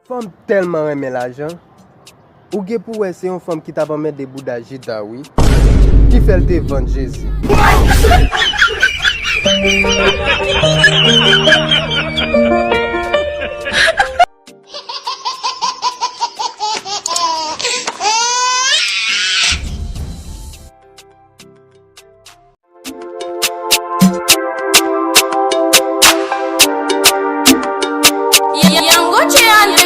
Femme tellement aimé l'argent. Ou ge pour c'est une femme qui t'a pas mettre des bouts d'agita, oui. Qui fait le vendre Jésus. Yango